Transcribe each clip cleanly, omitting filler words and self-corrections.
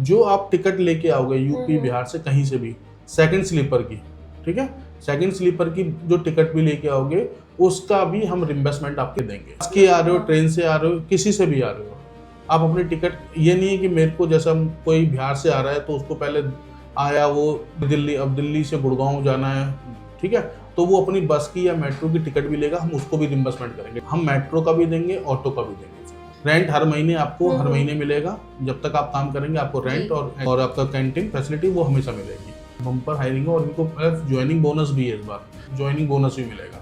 जो आप टिकट लेके आओगे यूपी बिहार से कहीं से भी सेकंड स्लीपर की, ठीक है, सेकंड स्लीपर की जो टिकट भी लेके आओगे उसका भी हम रिम्बर्समेंट आपके देंगे। बस के आ रहे हो, ट्रेन से आ रहे हो, किसी से भी आ रहे हो, आप अपनी टिकट, ये नहीं है कि मेरे को जैसा कोई बिहार से आ रहा है तो उसको पहले आया वो दिल्ली, अब दिल्ली से गुड़गांव जाना है, ठीक है, तो वो अपनी बस की या मेट्रो की टिकट भी लेगा, हम उसको भी रिम्बर्समेंट करेंगे। हम मेट्रो का भी देंगे, ऑटो का भी देंगे। रेंट हर महीने आपको हर महीने मिलेगा, जब तक आप काम करेंगे आपको रेंट और आपका कैंटीन फैसिलिटी वो हमेशा मिलेगी। बम्पर हायरिंग है और इनको ज्वाइनिंग बोनस भी है, इस बार ज्वाइनिंग बोनस भी मिलेगा।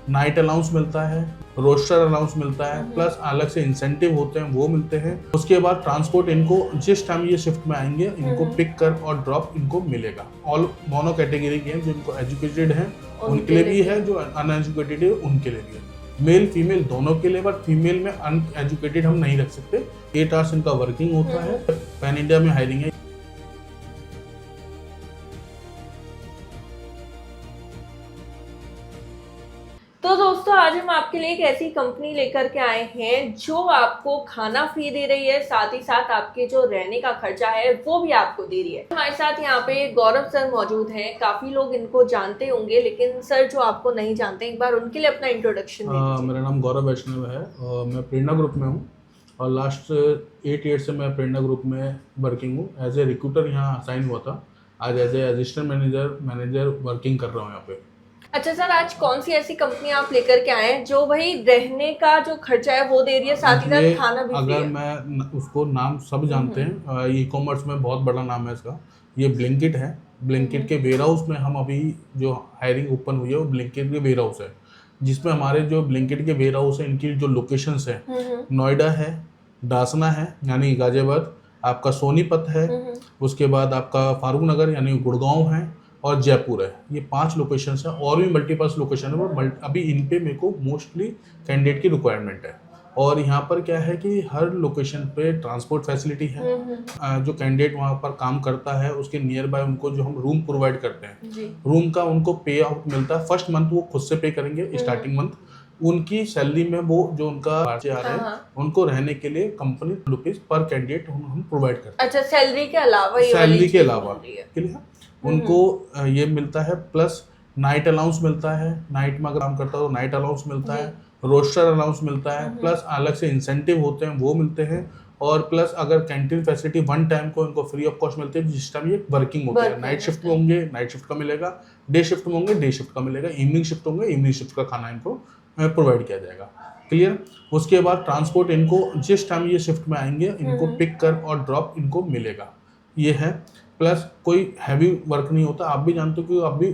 नाइट अलाउंस मिलता है, रोस्टर अलाउंस मिलता है, प्लस अलग से इंसेंटिव होते हैं वो मिलते हैं। उसके बाद ट्रांसपोर्ट इनको जिस टाइम ये शिफ्ट में आएंगे इनको पिक कर और ड्रॉप इनको मिलेगा। ऑल दोनों कैटेगरी के हैं, जो इनको एजुकेटेड हैं उनके लिए भी है, जो अनएजुकेटेड है उनके लिए भी है। मेल फीमेल दोनों के लिए, बट फीमेल में अनएजुकेटेड हम नहीं रख सकते। 8 आवर्स इनका वर्किंग होता है। पैन इंडिया में हायरिंग है। तो दोस्तों आज हम आपके लिए एक ऐसी कंपनी लेकर के आए हैं जो आपको खाना फ्री दे रही है, साथ ही साथ आपके जो रहने का खर्चा है वो भी आपको दे रही है। हमारे साथ यहाँ पे गौरव सर मौजूद हैं। काफी लोग इनको जानते होंगे, लेकिन सर जो आपको नहीं जानते, एक बार उनके लिए अपना इंट्रोडक्शन दे दीजिए। मेरा नाम गौरव वैष्णव है और मैं प्रेरणा ग्रुप में हूँ और लास्ट 8 ईयर से मैं प्रेरणा ग्रुप में वर्किंग हूँ। एज ए रिक्रूटर यहाँ असाइन हुआ था, आज as a assistant manager working कर रहा हूँ यहाँ पे। अच्छा सर, आज कौन सी ऐसी कंपनी आप लेकर के आए हैं जो भाई रहने का जो खर्चा है वो दे रही है, साथ ही साथ खाना भी फ्री है? अगर मैं उसको नाम सब जानते हैं, ई कॉमर्स में बहुत बड़ा नाम है इसका, ये ब्लिंकिट है। ब्लिंकिट के वेयर हाउस में हम अभी जो हायरिंग ओपन हुई है वो ब्लिंकिट के वेयर हाउस है, जिसमें हमारे जो ब्लिंकिट के वेयर हाउस है इनकी जो लोकेशंस है, नोएडा है, डासना है यानी गाजियाबाद, आपका सोनीपत है, उसके बाद आपका फारूक नगर यानी गुड़गांव है और जयपुर है। ये 5 लोकेशंस हैं और भी मल्टीपर्पस लोकेशन है, और अभी इन पे मेरे को मोस्टली कैंडिडेट की रिक्वायरमेंट है। और यहाँ पर क्या है कि हर लोकेशन पे ट्रांसपोर्ट फैसिलिटी है। जो कैंडिडेट वहाँ पर काम करता है उसके नियर बाय उनको जो हम रूम प्रोवाइड करते हैं, रूम का उनको पे आउट मिलता है। फर्स्ट मंथ वो खुद से पे करेंगे, स्टार्टिंग मंथ उनकी सैलरी में वो जो उनका खर्चे आ रहे हैं उनको रहने के लिए कंपनी रुपीज पर कैंडिडेट हम प्रोवाइड करते हैं। अच्छा, सैलरी के अलावा सैलरी के अलावा उनको ये मिलता है। प्लस नाइट अलाउंस मिलता है, नाइट में अगर काम करता है तो नाइट अलाउंस मिलता है, रोस्टर अलाउंस मिलता है, प्लस अलग से इंसेंटिव होते हैं वो मिलते हैं। और प्लस अगर कैंटीन फैसिलिटी वन टाइम को इनको फ्री ऑफ कॉस्ट मिलती है, जिस टाइम ये वर्किंग होती है। नाइट शिफ्ट में होंगे नाइट शिफ्ट का मिलेगा, डे शिफ्ट में होंगे डे शिफ्ट का मिलेगा, इवनिंग शिफ्ट होंगे इवनिंग शिफ्ट का खाना इनको प्रोवाइड किया जाएगा। क्लियर। उसके बाद ट्रांसपोर्ट इनको जिस टाइम ये शिफ्ट में आएंगे इनको पिक कर और ड्रॉप इनको मिलेगा, ये है। प्लस कोई हैवी वर्क नहीं होता। आप भी जानते हो कि आप भी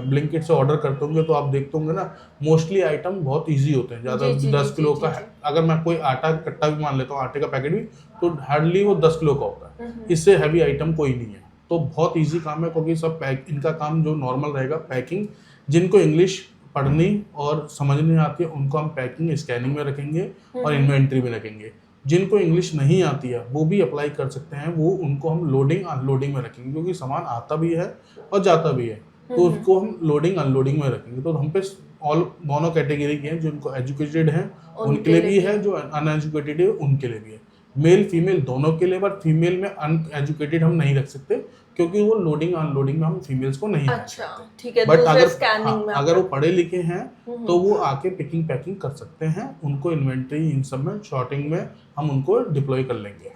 ब्लिंकिट से ऑर्डर करते होंगे तो आप देखते होंगे ना, मोस्टली आइटम बहुत इजी होते हैं। ज़्यादा 10 किलो का है, अगर मैं कोई आटा कट्टा भी मान लेता हूँ, आटे का पैकेट भी, तो हार्डली वो 10 किलो का होता है। इससे हैवी आइटम कोई नहीं है, तो बहुत ईजी काम है। क्योंकि सब इनका काम जो नॉर्मल रहेगा पैकिंग। जिनको इंग्लिश पढ़नी और समझनी आती है उनको हम पैकिंग स्कैनिंग में रखेंगे और इन्वेंट्री में रखेंगे। जिनको इंग्लिश नहीं आती है वो भी अप्लाई कर सकते हैं, वो उनको हम लोडिंग अनलोडिंग में रखेंगे, क्योंकि सामान आता भी है और जाता भी है, तो उसको हम लोडिंग अनलोडिंग में रखेंगे। तो हम पे ऑल दोनों कैटेगरी के हैं, जो इनको एजुकेटेड हैं उनके लिए भी है, जो अनएजुकेटेड है उनके लिए भी है। मेल फीमेल दोनों के लिए, बट फीमेल में अनएजुकेटेड हम नहीं रख सकते क्योंकि वो लोडिंग अनलोडिंग में हम फीमेल्स को नहीं। अच्छा ठीक है। बट अगर वो पढ़े लिखे हैं तो वो आके पिकिंग पैकिंग कर सकते हैं, उनको इन्वेंट्री इन सब में शॉर्टिंग में हम उनको डिप्लॉय कर लेंगे।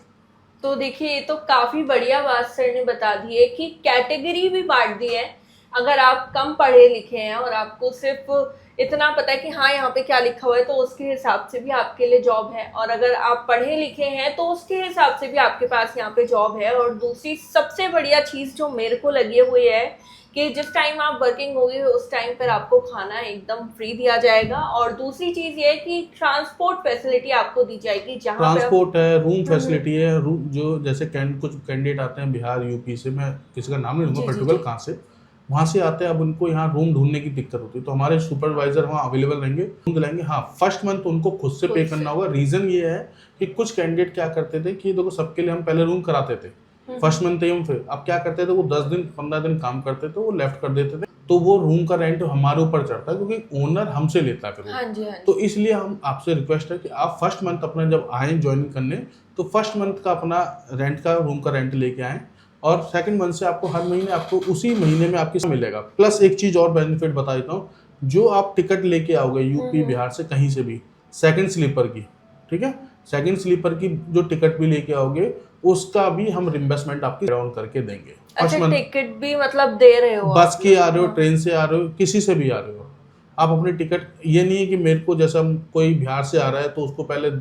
तो देखिए, ये तो काफी बढ़िया बात सर ने बता दी है कि कैटेगरी भी बांट दी है। अगर आप कम पढ़े लिखे हैं और आपको सिर्फ इतना पता है कि हाँ यहाँ पे क्या लिखा हुआ है, तो उसके हिसाब से भी आपके लिए जॉब है। और अगर आप पढ़े लिखे हैं तो उसके हिसाब से भी आपके पास यहाँ पे जॉब है। और दूसरी सबसे बढ़िया चीज़ जो मेरे को लगी हुई है कि जिस टाइम आप वर्किंग होगी उस टाइम पर आपको खाना एकदम फ्री दिया जाएगा। और दूसरी चीज़ ये है कि ट्रांसपोर्ट फैसिलिटी आपको दी जाएगी, जहाँ ट्रांसपोर्ट है, रूम फैसिलिटी है। रूम जो जैसे कुछ कैंडिडेट आते हैं बिहार यूपी से, मैं किसी का नाम नहीं लूँगा पर्टिकुलर कहाँ से, वहाँ से आते हैं। अब उनको यहाँ रूम ढूंढने की दिक्कत होती है, तो हमारे सुपरवाइजर वहाँ अवेलेबल रहेंगे, ढूंढ लाएंगे। हाँ, फर्स्ट मंथ उनको खुद से पे करना होगा। रीजन ये है कि कुछ कैंडिडेट क्या करते थे कि देखो सबके लिए हम पहले रूम कराते थे फर्स्ट मंथ ही हम, फिर अब क्या करते थे वो 10 दिन 15 दिन काम करते थे, वो लेफ्ट कर देते थे। तो वो रूम का रेंट हमारे ऊपर चढ़ता है क्योंकि ओनर हमसे लेता है फिर वो। हाँ जी, हाँ जी। तो इसलिए हम आपसे रिक्वेस्ट है कि आप फर्स्ट मंथ अपना जब आए ज्वाइन करने तो फर्स्ट मंथ का अपना रेंट का रूम का रेंट लेके आएँ और सेकंड मंथ से आपको हर महीने आपको उसी महीने में आपकी मिलेगा। प्लस एक चीज़ और बेनिफिट बता देता हूँ, जो आप टिकट लेके आओगे यूपी बिहार से कहीं से भी सेकंड स्लीपर की, ठीक है, सेकंड स्लीपर की जो टिकट भी लेके आओगे उसका भी हम रिम्बर्समेंट आपकी राउंड करके देंगे। अच्छा, टिकट भी मतलब दे रहे हो? बस के आ रहे हो, ट्रेन से आ रहे हो, किसी से भी आ रहे हो, आप अपनी टिकट, ये नहीं है कि मेरे को जैसा कोई बिहार से आ रहा है तो उसको पहले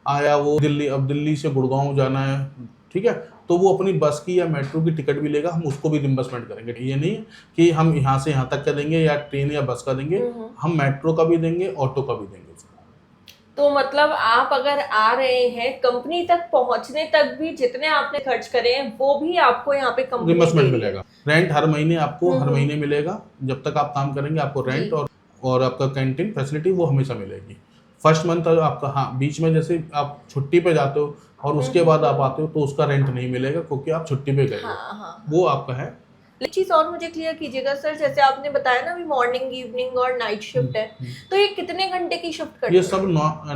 आया वो दिल्ली, अब दिल्ली से गुड़गांव जाना है, ठीक है, तो वो अपनी बस की या मेट्रो की टिकट भी लेगा, हम उसको भी रिम्बर्समेंट करेंगे। ये नहीं है कि हम यहाँ से यहाँ तक का देंगे या ट्रेन या बस का देंगे, हम मेट्रो का भी देंगे, ऑटो का भी देंगे। तो मतलब आप अगर आ रहे हैं कंपनी तक पहुंचने तक भी जितने आपने खर्च करे हैं वो भी आपको यहाँ पे कंपनी रिम्बर्समेंट मिलेगा। रेंट हर महीने आपको हर महीने मिलेगा, जब तक आप काम करेंगे आपको रेंट और आपका कैंटीन फैसिलिटी वो हमेशा मिलेगी। फर्स्ट मंथ आपका, हाँ, बीच में जैसे आप छुट्टी पे जाते हो और उसके बाद आप आते हो तो उसका रेंट नहीं मिलेगा क्योंकि आप छुट्टी पे गए हो, वो आपका है। एक चीज और मुझे क्लियर कीजिएगा सर, जैसे आपने बताया ना अभी मॉर्निंग, इवनिंग और नाइट शिफ्ट है, तो ये कितने घंटे की शिफ्ट करते हैं? ये सब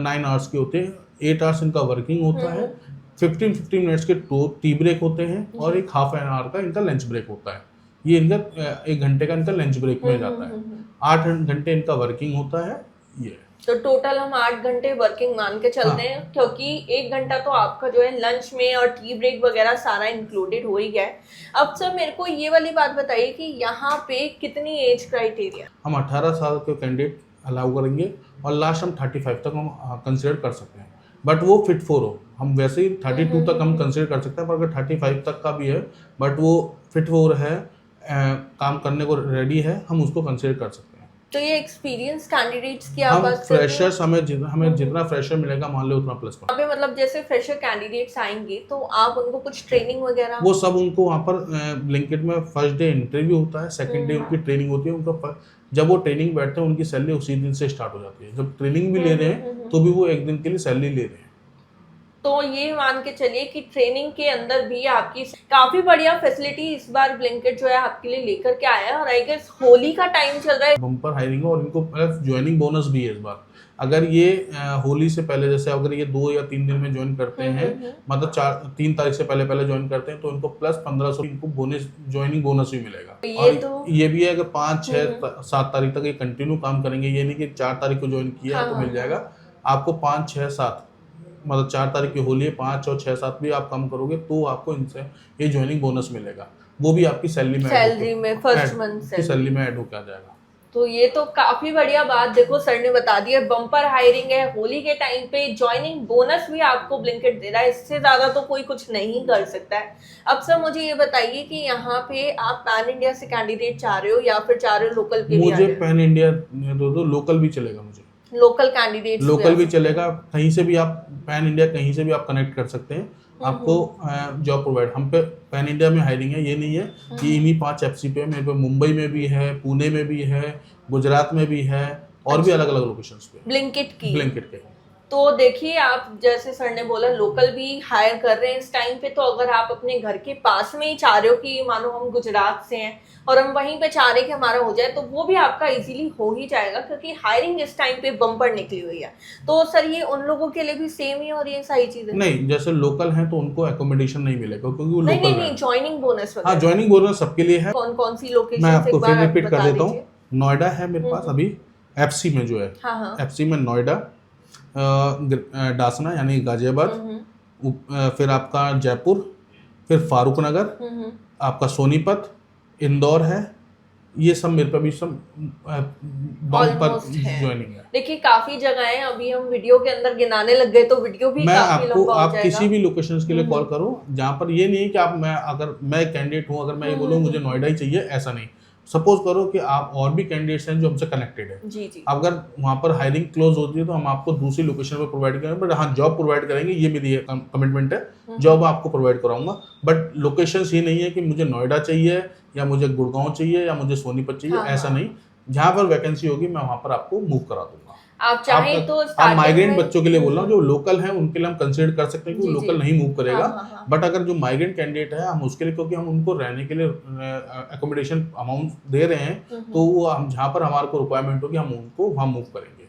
9 आवर्स के होते हैं, 8 आवर्स इनका वर्किंग होता है, 15 मिनट्स के टी ब्रेक होते हैं और एक हाफ एन आवर का इनका लंच ब्रेक होता है। ये इनका 1 घंटे का इनका लंच ब्रेक में जाता है। 8 घंटे इनका वर्किंग होता है। ये तो टोटल हम 8 घंटे वर्किंग मान के चलते हैं, क्योंकि 1 घंटा तो आपका जो है लंच में और टी ब्रेक वगैरह सारा इंक्लूडेड हो ही गया है। अब सर मेरे को ये वाली बात बताइए कि यहाँ पे कितनी एज क्राइटेरिया? हम 18 साल के कैंडिडेट अलाउ करेंगे और लास्ट हम 35 तक हम कंसिडर कर सकते हैं, बट वो फिट फॉर हो। हम वैसे ही 32 तक हम कंसिडर कर सकते हैं, पर अगर 35 तक का भी है बट वो फिट फॉर है, काम करने को रेडी है, हम उसको कंसिडर कर सकते हैं। तो ये एक्सपीरियंस कैंडिडेट्स की आप हम बात कर रहे हैं? फ्रेशर्स, हमें जितना फ्रेशर मिलेगा मान लो उतना प्लस पॉइंट। यहाँ पे मतलब जैसे फ्रेशर कैंडिडेट्स आएंगे तो आप उनको कुछ ट्रेनिंग वगैरह? वो सब उनको वहाँ पर ब्लिंकिट में फर्स्ट डे इंटरव्यू होता है, सेकंड डे उनकी ट्रेनिंग होती है। उनका जब वो ट्रेनिंग बैठते हैं उनकी सैलरी उसी दिन से स्टार्ट हो जाती है। जब ट्रेनिंग भी ले रहे हैं तो भी वो 1 दिन के लिए सैलरी ले रहे हैं। तो ये मान के चलिए कि ट्रेनिंग के अंदर भी आपकी काफी बढ़िया फैसिलिटी इस बार ब्लिंकिट जो है आपके लिए लेकर के आया है। और आई गेस होली का टाइम चल रहा है, बम्पर हायरिंग है और इनको प्लस ज्वाइनिंग बोनस भी है इस बार। अगर ये होली से पहले, जैसे अगर ये 2 या 3 दिन में ज्वाइन करते हैं, मतलब 3 तारीख से पहले ज्वाइन करते हैं, तो इनको प्लस 1500 इनको बोनस, ज्वाइनिंग बोनस भी मिलेगा। और ये भी है अगर 5, 6, 7 तारीख तक ये कंटिन्यू काम करेंगे, ये नहीं कि 4 तारीख को ज्वाइन किया तो मिल जाएगा आपको। 5, 6, 7 मतलब 4 तारीख की होली है, 5 और 6, 7 भी आप काम करोगे तो आपको इनसे ये ज्वाइनिंग बोनस मिलेगा, वो भी आपकी सैलरी में फर्स्ट मंथ सैलरी में ऐड होकर आ जाएगा। तो ये तो काफी बढ़िया बात देखो सर ने बता दी है। बम्पर हायरिंग है, होली के टाइम पे ज्वाइनिंग बोनस भी आपको ब्लिंकिट दे रहा है, इससे ज्यादा तो कोई कुछ नहीं कर सकता है। अब सर मुझे ये बताइए कि यहाँ पे आप पैन इंडिया से कैंडिडेट चाह रहे हो या फिर चाह रहे हो लोकल के? मुझे पैन इंडिया दो, लोकल भी चलेगा, मुझे लोकल कैंडिडेट लोकल भी चलेगा। कहीं से भी आप पैन इंडिया कहीं से भी आप कनेक्ट कर सकते हैं, आपको जॉब प्रोवाइड। हम पे पैन इंडिया में हायरिंग है, ये नहीं है कि इन्हीं 5 एफसी पे। मेरे पे मुंबई में भी है, पुणे में भी है, गुजरात में भी है और भी अलग अलग लोकेशंस पे ब्लिंकिट के। तो देखिए आप जैसे सर ने बोला लोकल भी हायर कर रहे हैं इस टाइम पे, तो अगर आप अपने घर के पास में ही चाह रहे हो कि मानो हम गुजरात से हैं और हम वहीं पे चाह रहे हैं कि हमारा हो जाए, तो वो भी आपका इजीली हो ही जाएगा, क्योंकि हायरिंग इस टाइम पे बम्पर निकली हुई है। तो सर ये उन लोगों के लिए भी सेम ही और ये सही चीज है? नहीं, जैसे लोकल हैं तो उनको एकोमोडेशन नहीं मिलेगा क्योंकि वो लोकल नहीं, ज्वाइनिंग बोनस। हाँ, ज्वाइनिंग बोनस सबके लिए है। कौन कौन सी लोकेशन? मैं आपको फिर रिपीट कर देता हूँ। नोएडा है मेरे पास अभी, एफसी में जो है, एफसी में नोएडा, डासना यानी गाजियाबाद, फिर आपका जयपुर, फिर फारूक नगर, आपका सोनीपत, इंदौर है। ये सब मेरे पे भी सब बम्पर ज्वाइनिंग है। देखिए काफी जगह है, अभी हम वीडियो के अंदर गिनाने लग गए तो वीडियो भी काफी लंबा हो जाएगा। आप किसी भी लोकेशंस के लिए कॉल करो जहाँ पर ये नहीं है कि आप, अगर मैं कैंडिडेट हूँ, अगर मैं ये बोलूँ मुझे नोएडा ही चाहिए, ऐसा नहीं। सपोज करो कि आप और भी कैंडिडेट्स हैं जो हमसे कनेक्टेड है, जी। अगर वहाँ पर हायरिंग क्लोज होती है तो हम आपको दूसरी लोकेशन पर प्रोवाइड करेंगे, बट हाँ जॉब प्रोवाइड करेंगे, ये मेरी कमिटमेंट है, जॉब आपको प्रोवाइड कराऊंगा। बट लोकेशंस ये नहीं है कि मुझे नोएडा चाहिए या मुझे गुड़गांव चाहिए या मुझे सोनीपत चाहिए, ऐसा नहीं। जहाँ पर वैकेंसी होगी मैं वहाँ पर आपको मूव करा दूंगा। आप चाहें तो आप स्टार्टिंग माइग्रेंट में बच्चों के लिए बोल रहा हूँ, जो लोकल हैं उनके लिए हम कंसीडर कर सकते हैं कि वो जी, लोकल जी। नहीं मूव हाँ, करेगा। हाँ, हाँ। बट अगर जो माइग्रेंट कैंडिडेट है हम उसके लिए, क्योंकि हम उनको रहने के लिए एकोमोडेशन अमाउंट दे रहे हैं, तो वो हम जहाँ पर हमारे को रिक्वायरमेंट होगी हम उनको वहाँ मूव करेंगे।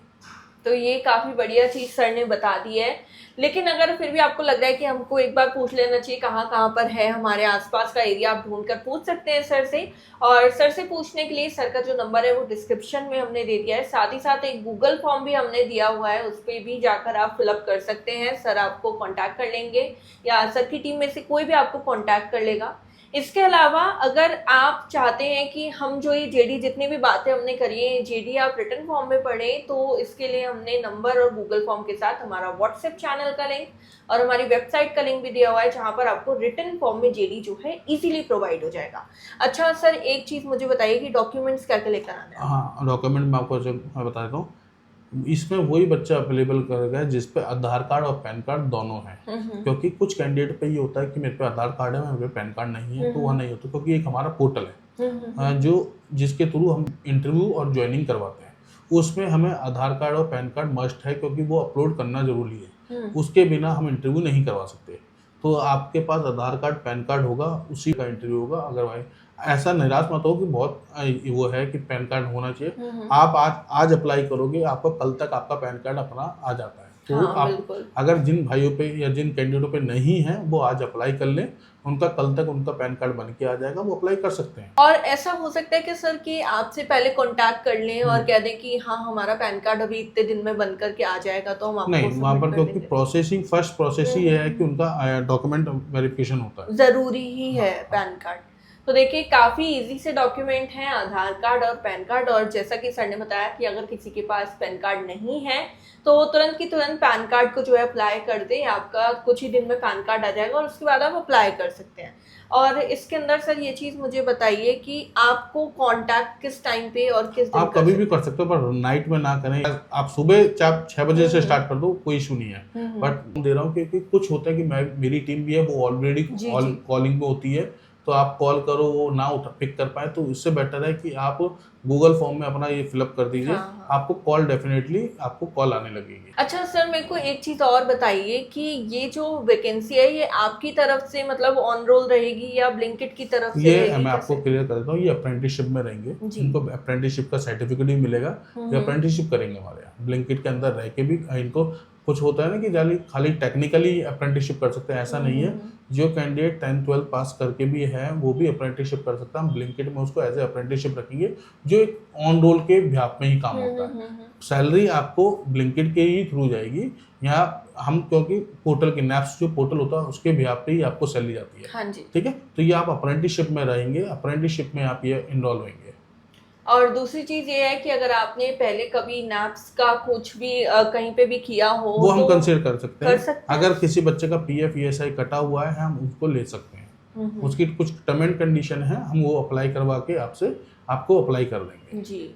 तो ये काफी बढ़िया चीज सर ने बता दी है। लेकिन अगर फिर भी आपको लग रहा है कि हमको एक बार पूछ लेना चाहिए कहाँ कहाँ पर है हमारे आसपास का एरिया, आप ढूंढ कर पूछ सकते हैं सर से। और सर से पूछने के लिए सर का जो नंबर है वो डिस्क्रिप्शन में हमने दे दिया है, साथ ही साथ एक गूगल फॉर्म भी हमने दिया हुआ है, उस पर भी जाकर आप फिलअप कर सकते हैं। सर आपको कॉन्टैक्ट कर लेंगे या सर की टीम में से कोई भी आपको कॉन्टैक्ट कर लेगा। इसके अलावा अगर आप चाहते हैं कि हम जो ये जेडी जितनी भी बातें हमने करी है जेडी आप रिटर्न फॉर्म में पढ़ें, तो इसके लिए हमने नंबर और गूगल फॉर्म के साथ हमारा व्हाट्सएप चैनल का लिंक और हमारी वेबसाइट का लिंक भी दिया हुआ है, जहां पर आपको रिटर्न फॉर्म में जेडी जो है इजीली प्रोवाइड हो जाएगा। अच्छा सर, एक चीज मुझे बताइए कि डॉक्यूमेंट्स क्या क्या लेकर आने हैं? हाँ, डॉक्यूमेंट मैं आपको मैं बता देता हूँ। इसमें वही बच्चा अवेलेबल करेगा जिस पे आधार कार्ड और पैन कार्ड दोनों हैं। क्योंकि कुछ कैंडिडेट पे ये होता है कि मेरे पे आधार कार्ड है, मेरे पे पैन कार्ड नहीं है, तो वह नहीं होता, क्योंकि एक हमारा पोर्टल है जो जिसके थ्रू हम इंटरव्यू और ज्वाइनिंग करवाते हैं। उसमें हमें आधार कार्ड और पैन कार्ड मस्ट है, क्योंकि वो अपलोड करना जरूरी है। उसके बिना हम इंटरव्यू नहीं करवा सकते। तो आपके पास आधार कार्ड पैन कार्ड होगा, उसी का इंटरव्यू होगा। अगर ऐसा निराश मत हो कि बहुत वो है कि पैन कार्ड होना चाहिए। आप आज अप्लाई करोगे, आपको कल तक आपका पैन कार्ड अपना आ जाता है। तो हाँ, आप बिल्कुल। अगर जिन भाइयों पे या जिन कैंडिडेटों पे नहीं है वो आज अप्लाई कर लें, उनका कल तक उनका पैन कार्ड बन के आ जाएगा, वो अप्लाई कर सकते हैं। और ऐसा हो सकता है कि सर कि आपसे पहले कांटेक्ट कर लें और कह दें कि हाँ हमारा पैन कार्ड अभी इतने दिन में बन करके आ जाएगा, तो हम आपको नहीं, वहाँ सबमिट पर कर क्योंकि देंगे। फर्स्ट प्रोसेस ही है कि उनका डॉक्यूमेंट वेरिफिकेशन होता है। जरूरी ही है पैन कार्ड। तो देखिए काफी इजी से डॉक्यूमेंट हैं आधार कार्ड और पैन कार्ड। और जैसा कि सर ने बताया कि अगर किसी के पास पैन कार्ड नहीं है तो तुरंत की तुरंत पैन कार्ड को जो है अप्लाई कर दे, आपका कुछ ही दिन में पैन कार्ड आ जाएगा और उसके बाद आप अप्लाई कर सकते हैं। और इसके अंदर सर ये चीज मुझे बताइए कि आपको कांटेक्ट किस टाइम पे और किस दिन आप कभी भी कर सकते हो, पर नाइट में ना करें। आप सुबह 6 बजे से स्टार्ट कर दो, कोई इशू नहीं है। बट दे रहा हूँ क्योंकि कुछ होता है कि मेरी टीम भी है वो ऑलरेडी कॉलिंग में होती है, तो आप कॉल करो वो ना पिक कर पाए, तो इससे बेटर है कि आप गूगल फॉर्म में अपना ये फिलअप कर दीजिए। हाँ। आपको कॉल डेफिनेटली आपको कॉल आने लगेगी। अच्छा सर, मेरे को एक चीज और बताइए कि ये जो वैकेंसी है ये आपकी तरफ से मतलब ऑन रोल रहेगी या ब्लिंकिट की तरफ से ये रहेगी? मैं आपको क्लियर कर देता हूँ, ये अप्रेंटिसशिप में रहेंगे। इनको अप्रेंटिसशिप का सर्टिफिकेट भी मिलेगा। ये अप्रेंटिसशिप करेंगे हमारे यहाँ ब्लिंकिट के अंदर रह के भी। इनको कुछ होता है ना कि खाली टेक्निकली अप्रेंटिसशिप कर सकते हैं, ऐसा नहीं है। जो कैंडिडेट 10-12 पास करके भी है वो भी अप्रेंटिसशिप कर सकता है। हम ब्लिंकिट में उसको एज ए अप्रेंटिसशिप रखेंगे, जो एक ऑन रोल के व्याप में ही काम होता है। सैलरी आपको ब्लिंकिट के ही थ्रू जाएगी। यहाँ हम क्योंकि पोर्टल के नैप्स जो पोर्टल होता है उसके व्याप पे ही आपको सैलरी जाती है। हाँ जी। ठीक है, तो ये आप अप्रेंटिसशिप में रहेंगे, अप्रेंटिसशिप में आप ये इनरोल होंगे। और दूसरी चीज ये है कि अगर आपने पहले कभी नैप्स का कुछ भी कहीं पे भी किया हो वो हम तो कंसीडर कर सकते हैं। अगर किसी बच्चे का PF ESI कटा हुआ है हम उसको ले सकते हैं। उसकी कुछ टर्म एंड कंडीशन है, हम वो अप्लाई करवा के आपको अप्लाई कर देंगे। जी।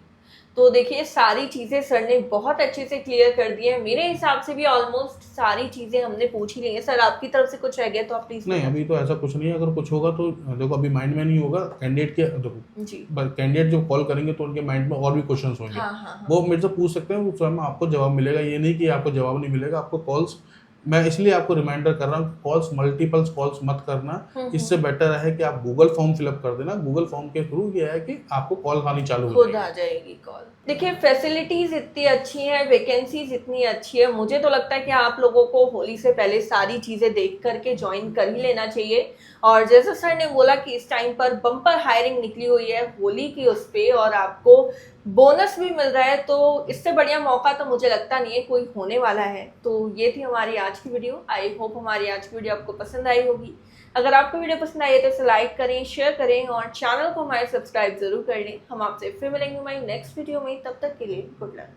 तो देखिए सारी चीजें सर ने बहुत अच्छे से क्लियर कर दी है। मेरे हिसाब से भी ऑलमोस्ट सारी चीजें हमने पूछ ही ली है। सर आपकी तरफ से कुछ रह गया तो आप प्लीज। नहीं, अभी तो ऐसा कुछ नहीं है। अगर कुछ होगा तो देखो अभी माइंड में नहीं होगा। कैंडिडेट के देखो जी। कैंडिडेट जो कॉल करेंगे तो उनके माइंड में और भी क्वेश्चंस होंगे। हाँ। वो मेरे से पूछ सकते हैं, उस समय आपको जवाब मिलेगा। ये नहीं कि आपको जवाब नहीं मिलेगा। आपको कॉल्स, मैं इसलिए आपको रिमाइंडर कर रहा हूँ, कॉल्स मल्टीपल्स कॉल्स मत करना। इससे बेटर है कि आप गूगल फॉर्म फिलअप कर देना। गूगल फॉर्म के थ्रू ये है कि आपको कॉल आनी चालू हो खुद आ जाएगी कॉल। देखिए फैसिलिटीज इतनी अच्छी हैं, वैकेंसीज इतनी अच्छी है, मुझे तो लगता है कि आप लोगों को होली से पहले सारी चीजें देख करके ज्वाइन कर ही लेना चाहिए। और जैसा सर ने बोला कि इस टाइम पर बम्पर हायरिंग निकली हुई है होली की उस पे और आपको बोनस भी मिल रहा है, तो इससे बढ़िया मौका तो मुझे लगता नहीं है कोई होने वाला है। तो ये थी हमारी आज की वीडियो। आई होप हमारी आज की वीडियो आपको पसंद आई होगी। अगर आपको वीडियो पसंद आई है तो इसे लाइक करें, शेयर करें और चैनल को हमारे सब्सक्राइब जरूर कर लें। हम आपसे फिर मिलेंगे हमारी नेक्स्ट वीडियो में। तब तक के लिए गुड लक।